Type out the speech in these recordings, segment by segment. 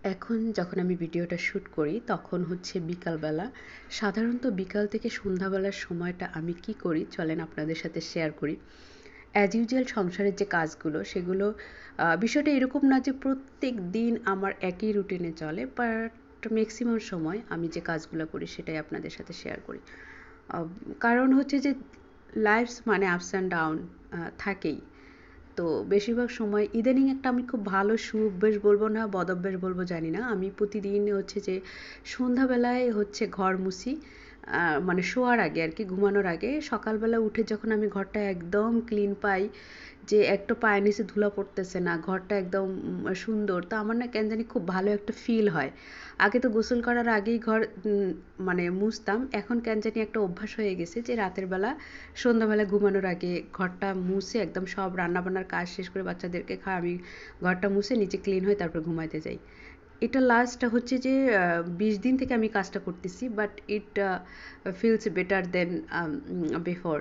এখন যখন আমি ভিডিওটা শ্যুট করি তখন হচ্ছে বিকালবেলা। সাধারণত বিকাল থেকে সন্ধ্যাবেলার সময়টা আমি কি করি চলেন আপনাদের সাথে শেয়ার করি। অ্যাজ ইউজুয়াল সংসারের যে কাজগুলো সেগুলো বিষয়টা এরকম না যে প্রত্যেক দিন আমার একই রুটিনে চলে, বাট ম্যাক্সিমাম সময় আমি যে কাজগুলো করি সেটাই আপনাদের সাথে শেয়ার করি। কারণ হচ্ছে যে লাইফস মানে আপস অ্যান্ড ডাউন থাকেই। তো বেশিরভাগ সময় ইদানিং একটা আমি খুব ভালো সুঅভ্যাস বলবো না বদঅভ্যাস বলবো জানি না, আমি প্রতিদিন হচ্ছে যে সন্ধ্যাবেলায় হচ্ছে ঘর মুছি। মানে শোয়ার আগে আর কি, ঘুমানোর আগে সকালবেলা উঠে যখন আমি ঘরটা একদম ক্লিন পাই, যে একটা পায়ের নিচে ধুলা পড়তেছে না, ঘরটা একদম সুন্দর, তো আমার না কেন জানি খুব ভালো একটা ফিল হয়। আগে তো গোসল করার আগেই ঘর মানে মুছতাম, এখন কেন জানি একটা অভ্যাস হয়ে গেছে যে রাতের বেলা সন্ধ্যাবেলা ঘুমানোর আগে ঘরটা মুছে একদম সব রান্নাবান্নার কাজ শেষ করে বাচ্চাদেরকে খাওয়া আমি ঘরটা মুছে নিচে ক্লিন হয়ে তারপর ঘুমাইতে যাই। এটা লাস্ট হচ্ছে যে 20 দিন থেকে আমি কাজটা করতেছি, but it feels better then before.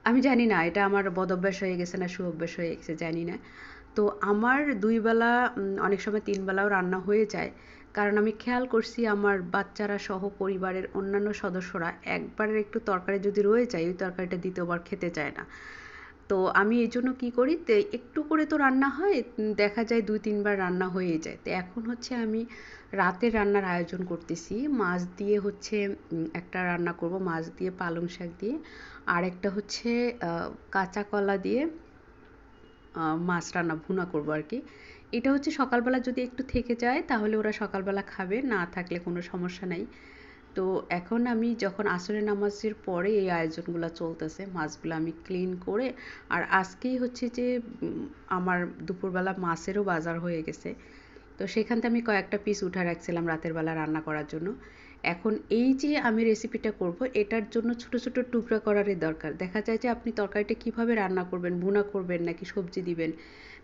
আমি জানি না এটা আমার বদঅভ্যাস হয়ে গেছে না সুঅভ্যাস হয়ে গেছে, জানি না। তো আমার 2 বেলা, অনেক সময় 3 বেলাও রান্না হয়ে যায়। কারণ আমি খেয়াল করছি আমার বাচ্চারা সহ পরিবারের অন্যান্য সদস্যরা একবারের একটু তরকারি যদি রয়ে যায় ওই তরকারিটা দ্বিতীয়বার খেতে চায় না। তো আমি এজন্য কি করি, একটু করে তো রান্না হয়, দেখা যায় 2-3 বার রান্না হয়ে যায়। তো এখন হচ্ছে আমি রাতের রান্নার আয়োজন করতেছি। মাছ দিয়ে হচ্ছে একটা রান্না করব, মাছ দিয়ে পালং শাক দিয়ে। আর একটা হচ্ছে কাঁচা কলা দিয়ে মাছ রান্না ভুনা করব আর কি। এটা হচ্ছে সকালবেলা যদি একটু থেকে যায় তাহলে ওরা সকালবেলা খাবে, না থাকলে কোনো সমস্যা নাই। তো এখন আমি যখন আসরের নামাজের পরে এই আয়োজনগুলো চলতেছে, মাছগুলো আমি ক্লিন করে, আর আজকেই হচ্ছে যে আমার দুপুরবেলা মাছেরও বাজার হয়ে গেছে। তো সেখান থেকে আমি কয়েকটা পিস উঠা রাখছিলাম রাতের বেলা রান্না করার জন্য। এখন এই যে আমি রেসিপিটা করব এটার জন্য ছোট ছোট টুকরা করারই দরকার। দেখা যায় যে আপনি তরকারিটা কিভাবে রান্না করবেন, ভুনা করবেন নাকি সবজি দিবেন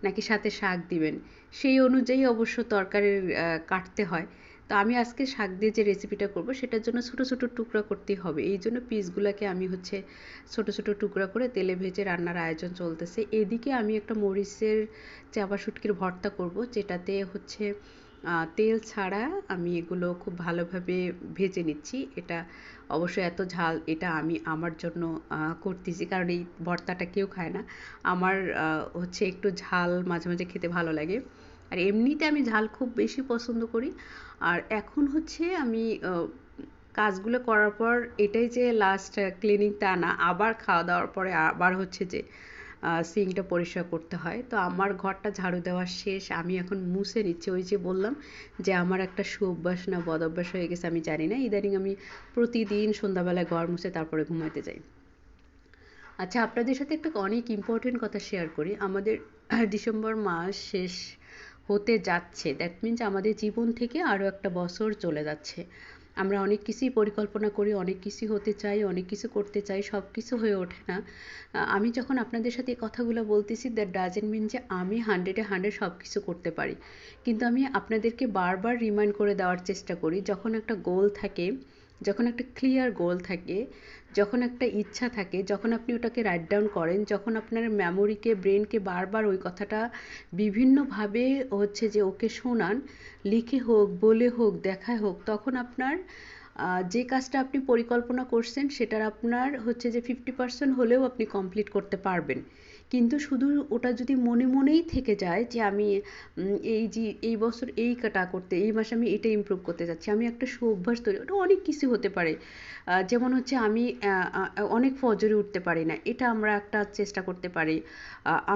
নাকি সাথে শাক দিবেন, সেই অনুযায়ী অবশ্য তরকারির কাটতে হয়। তো আমি আজকে শাক দিয়ে যে রেসিপিটা করব সেটার জন্য ছোট ছোট টুকরা করতেই হবে, এই জন্য পিসগুলোকে আমি হচ্ছে ছোট ছোট টুকরা করে তেলে ভেজে রান্নার আয়োজন চলতেছে। এদিকে আমি একটা মরিচের চাপা শুটকির ভর্তা করব, যেটাতে হচ্ছে তেল ছাড়া আমি এগুলো খুব ভালোভাবে ভেজে নিচ্ছি। এটা অবশ্যই এত ঝাল, এটা আমি আমার জন্য করতেছি কারণ এই ভর্তাটা কেউ খায় না। আমার হচ্ছে একটু ঝাল মাঝে মাঝে খেতে ভালো লাগে, আর এমনিতে আমি ঝাল খুব বেশি পছন্দ করি। আর এখন হচ্ছে আমি কাজগুলো করার পর এটাই যে লাস্ট ক্লিনিং তা না, আবার খাওয়া দাওয়ার পরে আবার হচ্ছে যে সিঙ্কটা পরিষ্কার করতে হয়। তো আমার ঘরটা ঝাড়ু দেওয়া শেষ, আমি এখন মুছে নিচ্ছি। ওই যে বললাম যে আমার একটা সুঅভ্যাস না বদঅভ্যাস হয়ে গেছে আমি জানি না, ইদানিং আমি প্রতিদিন সন্ধ্যাবেলায় ঘর মুছে তারপরে ঘুমাইতে যাই। আচ্ছা, আপনাদের সাথে একটা অনেক ইম্পর্টেন্ট কথা শেয়ার করি। আমাদের ডিসেম্বর মাস শেষ হতে যাচ্ছে, দ্যাট মিনস আমাদের জীবন থেকে আরও একটা বছর চলে যাচ্ছে। আমরা অনেক কিছুই পরিকল্পনা করি, অনেক কিছুই হতে চাই, অনেক কিছু করতে চাই, সব কিছু হয়ে ওঠে না। আমি যখন আপনাদের সাথে এই কথাগুলো বলতেছি দ্যাট ডাজেন্ট মিন যে আমি 100-এ 100 সব কিছু করতে পারি। কিন্তু আমি আপনাদেরকে বারবার রিমাইন্ড করে দেওয়ার চেষ্টা করি, যখন একটা গোল থাকে, যখন একটা ক্লিয়ার গোল থাকে, যখন একটা ইচ্ছা থাকে, যখন আপনি ওটাকে রাইট ডাউন করেন, যখন আপনার মেমোরিকে ব্রেনকে বারবার ওই কথাটা বিভিন্নভাবে হচ্ছে যে ওকে শোনান, লিখে হোক বলে হোক দেখায় হোক, তখন আপনার যে কাজটা আপনি পরিকল্পনা করছেন সেটার আপনার হচ্ছে যে 50% হলেও আপনি কমপ্লিট করতে পারবেন। কিন্তু শুধু ওটা যদি মনে মনেই থেকে যায় যে আমি এই যে এই বছর এই কাটা করতে, এই মাসে আমি এটা ইমপ্রুভ করতে যাচ্ছি, আমি একটা সুঅভ্যাস তৈরি, ওটা অনেক কিছু হতে পারে। যেমন হচ্ছে আমি অনেক ফজরে উঠতে পারি না, এটা আমরা একটা চেষ্টা করতে পারি।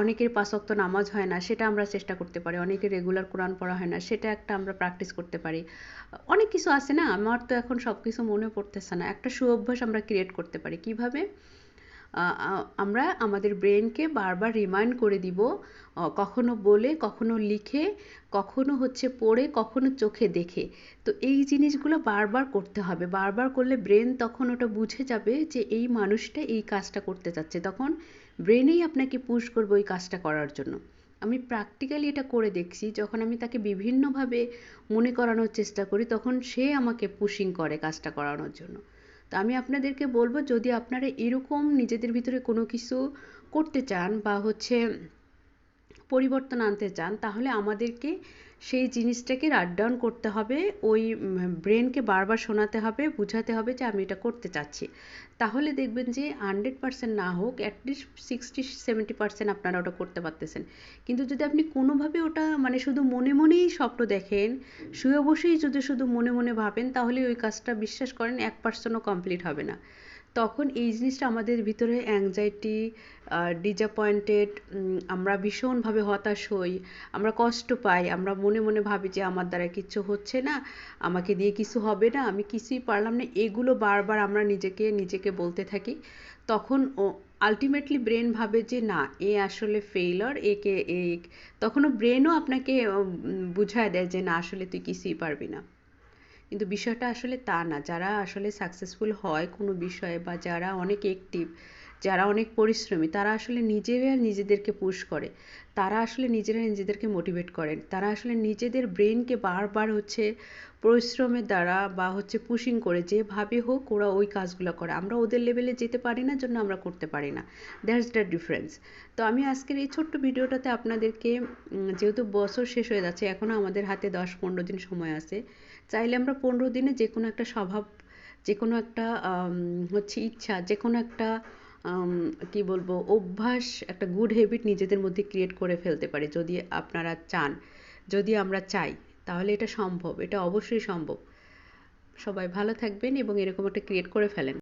অনেকের 5 ওয়াক্ত নামাজ হয় না, সেটা আমরা চেষ্টা করতে পারি। অনেকের রেগুলার কোরআন পড়া হয় না, সেটা একটা আমরা প্র্যাকটিস করতে পারি। অনেক কিছু আছে না, আমার তো এখন সব কিছু মনে পড়তেছে না। একটা সুঅভ্যাস আমরা ক্রিয়েট করতে পারি কিভাবে? আমরা আমাদের ব্রেনকে বারবার রিমাইন্ড করে দিব, কখনো বলে, কখনো লিখে, কখনো হচ্ছে পড়ে, কখনো চোখে দেখে। তো এই জিনিসগুলো বারবার করতে হবে। বারবার করলে ব্রেন তখন ওটা বুঝে যাবে যে এই মানুষটা এই কাজটা করতে চাচ্ছে, তখন ব্রেনেই আপনাকে পুশ করবে ওই কাজটা করার জন্য। আমি প্র্যাকটিক্যালি এটা করে দেখছি, যখন আমি তাকে বিভিন্নভাবে মনে করানোর চেষ্টা করি তখন সে আমাকে পুশিং করে কাজটা করানোর জন্য। তো আমি আপনাদেরকে বলবো, যদি আপনারা এরকম নিজেদের ভিতরে কোনো কিছু করতে চান বা হচ্ছে পরিবর্তন আনতে চান, তাহলে আমাদেরকে সেই জিনিসটাকে রাট ডাউন করতে হবে, ওই ব্রেনকে বারবার শোনাতে হবে, বুঝাতে হবে যে আমি এটা করতে চাচ্ছি। তাহলে দেখবেন যে 100% না হোক, অ্যাটলিস্ট 60-70% আপনারা ওটা করতে পারতেছেন। কিন্তু যদি আপনি কোনোভাবে ওটা মানে শুধু মনে মনেই স্বপ্ন দেখেন, শুয়ে বসেই যদি শুধু মনে মনে ভাবেন, তাহলে ওই কাজটা বিশ্বাস করেন 1%ও কমপ্লিট হবে না। তখন এই জিনিসটা আমাদের ভিতরে অ্যাংজাইটি, ডিসঅ্যাপয়েন্টেড, আমরা ভীষণভাবে হতাশ হই, আমরা কষ্ট পাই, আমরা মনে মনে ভাবি যে আমার দ্বারা কিচ্ছু হচ্ছে না, আমাকে দিয়ে কিছু হবে না, আমি কিছুই পারলাম না, এগুলো বারবার আমরা নিজেকে বলতে থাকি। তখন আলটিমেটলি ব্রেন ভাবে যে না, এ আসলে ফেইলার, তখনও ব্রেনও আপনাকে বুঝায় দেয় যে না, আসলে তুই কিছুই পারবি না। কিন্তু বিষয়টা আসলে তা না। যারা আসলে সাকসেসফুল হয় কোনো বিষয়ে, বা যারা অনেক অ্যাক্টিভ, যারা অনেক পরিশ্রমী, তারা আসলে নিজেরা নিজেদেরকে পুশ করে, তারা আসলে নিজেরা নিজেদেরকে মোটিভেট করেন, তারা আসলে নিজেদের ব্রেনকে বারবার পরিশ্রমের দ্বারা বা পুশিং করে, যেভাবে হোক ওরা ওই কাজগুলো করে। আমরা ওদের লেভেলে যেতে পারি না, জন্য আমরা করতে পারি না। That's the difference. তো আমি আজকের এই ছোট্ট ভিডিওটাতে আপনাদেরকে, যেহেতু বছর শেষ হয়ে যাচ্ছে, এখনও আমাদের হাতে 10-15 দিন সময় আছে, চাইলে আমরা 15 দিনে যে কোনো একটা স্বভাব, যে কোনো একটা ইচ্ছা, যে কোনো একটা কি বলবো, অভ্যাস, একটা গুড হ্যাবিট নিজেদের মধ্যে ক্রিয়েট করে ফেলতে পারি, যদি আপনারা চান, যদি আমরা চাই, তাহলে এটা সম্ভব, এটা অবশ্যই সম্ভব। সবাই ভালো থাকবেন এবং এরকম একটা ক্রিয়েট করে ফেলেন।